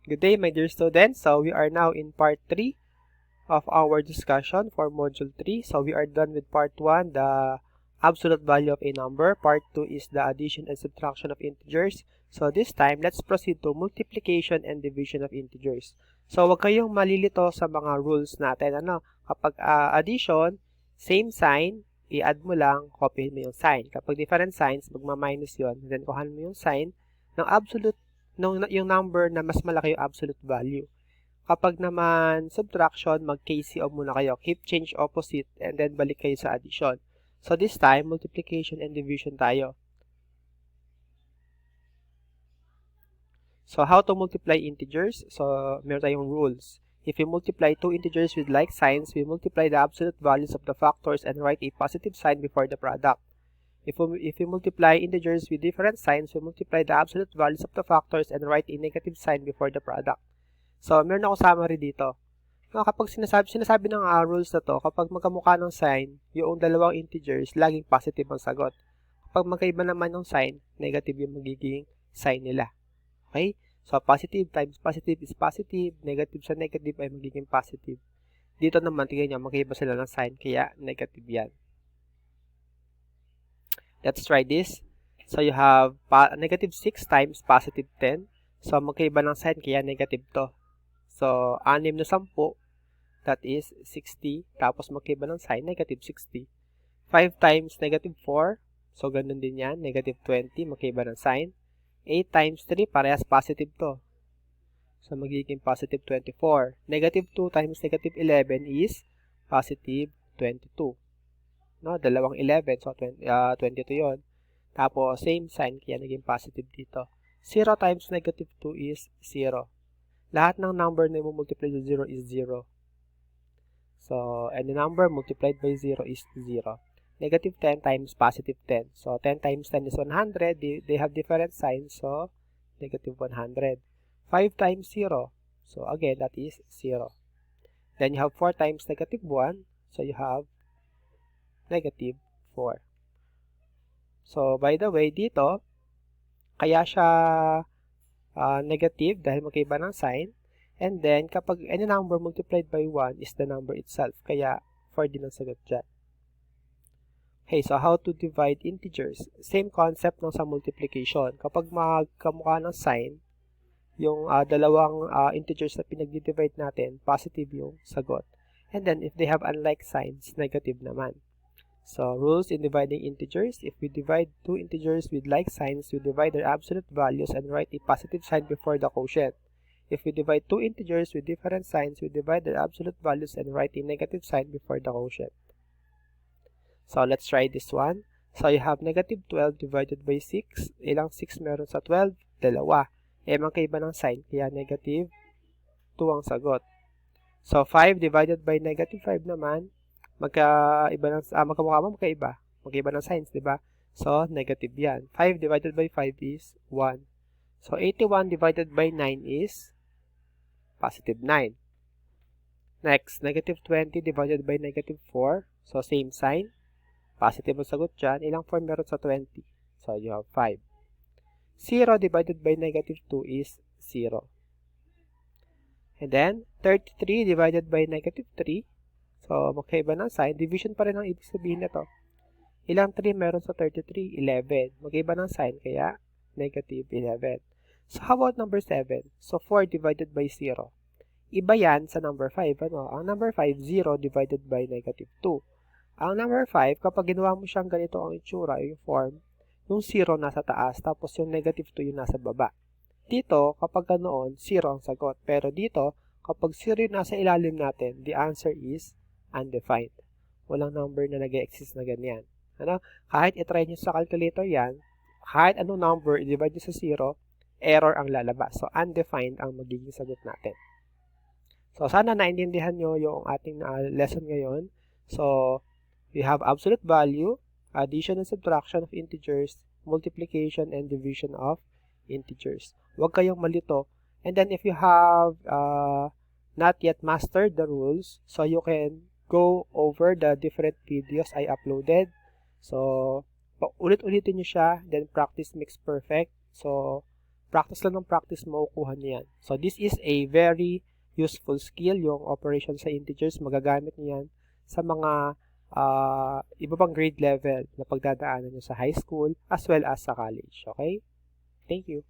Good day, my dear students. So we are now in part 3 of our discussion for module 3. So we are done with part 1, the absolute value of a number. Part 2 is the addition and subtraction of integers. So this time, let's proceed to multiplication and division of integers. So wag kayong malilito sa mga rules natin. Kapag addition, same sign, i-add mo lang, copy mo yung sign. Kapag different signs, magma-minus yon, then kuhanin mo yung sign ng absolute yung number na mas malaki yung absolute value. Kapag naman subtraction, mag-KCO muna kayo. Keep change opposite and then balik kayo sa addition. So this time, multiplication and division tayo. So how to multiply integers? So meron tayong rules. If we multiply two integers with like signs, we multiply the absolute values of the factors and write a positive sign before the product. If we multiply integers with different signs, we multiply the absolute values of the factors and write a negative sign before the product. So, meron ako summary dito. Kapag sinasabi ng rules na to, kapag magkamukha ng sign, yung dalawang integers, laging positive ang sagot. Kapag magkaiba naman ng sign, negative yung magiging sign nila. Okay? So, positive times positive is positive, negative sa negative ay magiging positive. Dito naman, tingnan nyo, magkaiba sila ng sign, kaya negative yan. Let's try this. So, you have negative 6 times positive 10. So, magkaiba ng sign, kaya negative to. So, 6 na 10, that is 60. Tapos, magkaiba ng sign, negative 60. 5 times negative 4. So, ganun din yan, negative 20, magkaiba ng sign. 8 times 3, parehas positive to. So, magiging positive 24. Negative 2 times negative 11 is positive 22. No, dalawang 11, so 22 yon. Tapos, same sign, kaya naging positive dito. 0 times negative 2 is 0. Lahat ng number na i-multiply sa 0 is 0. So, any number multiplied by 0 is 0. Negative 10 times positive 10. So, 10 times 10 is 100. They have different signs, so negative 100. 5 times 0. So, again, that is 0. Then, you have 4 times negative 1. So, you have negative 4. So, by the way, dito, kaya siya negative dahil magkaiba ng sign. And then, kapag any number multiplied by 1 is the number itself. Kaya, 4 din ang sagot dyan. Okay, so how to divide integers? Same concept ng sa multiplication. Kapag magkamukha ng sign, yung dalawang integers na pinag-divide natin, positive yung sagot. And then, if they have unlike signs, negative naman. So, rules in dividing integers. If we divide two integers with like signs, we divide their absolute values and write a positive sign before the quotient. If we divide two integers with different signs, we divide their absolute values and write a negative sign before the quotient. So, let's try this one. So, you have negative 12 divided by 6. Ilang 6 meron sa 12? Dalawa. Magkaiba ng sign, kaya negative 2 ang sagot. So, 5 divided by negative 5 naman, magkaiba ng signs, di ba? So, negative yan. 5 divided by 5 is 1. So, 81 divided by 9 is positive 9. Next, negative 20 divided by negative 4. So, same sign. Positive ang sagot dyan. Ilang 4 meron sa 20? So, you have 5. 0 divided by negative 2 is 0. And then, 33 divided by negative 3. So, magkaiba ng sign. Division pa rin ang ibig sabihin nito. Ilang 3 meron sa 33? 11. Magkaiba ng sign, kaya negative 11. So, how about number 7? So, 4 divided by 0. Iba yan sa number 5. Ang number 5, 0 divided by negative 2. Ang number 5, kapag ginawa mo siyang ganito ang itsura, yung form, yung 0 nasa taas, tapos yung negative 2 yung nasa baba. Dito, kapag ganoon, 0 ang sagot. Pero dito, kapag 0 yung nasa ilalim natin, the answer is undefined. Walang number na nag-exist na ganyan. Kahit itry nyo sa calculator yan, kahit anong number, i-divide nyo sa 0, error ang lalabas. So, undefined ang magiging sagot natin. So, sana naintindihan nyo yung ating lesson ngayon. So, we have absolute value, addition and subtraction of integers, multiplication and division of integers. Huwag kayong malito. And then, if you have not yet mastered the rules, so you can go over the different videos I uploaded. So, ulit-ulitin nyo siya, then practice makes perfect. So, practice lang ng practice, makukuha niyo yan. So, this is a very useful skill, yung operation sa integers. Magagamit niyo yan sa mga iba pang grade level na pagdadaanan niyo sa high school as well as sa college. Okay? Thank you.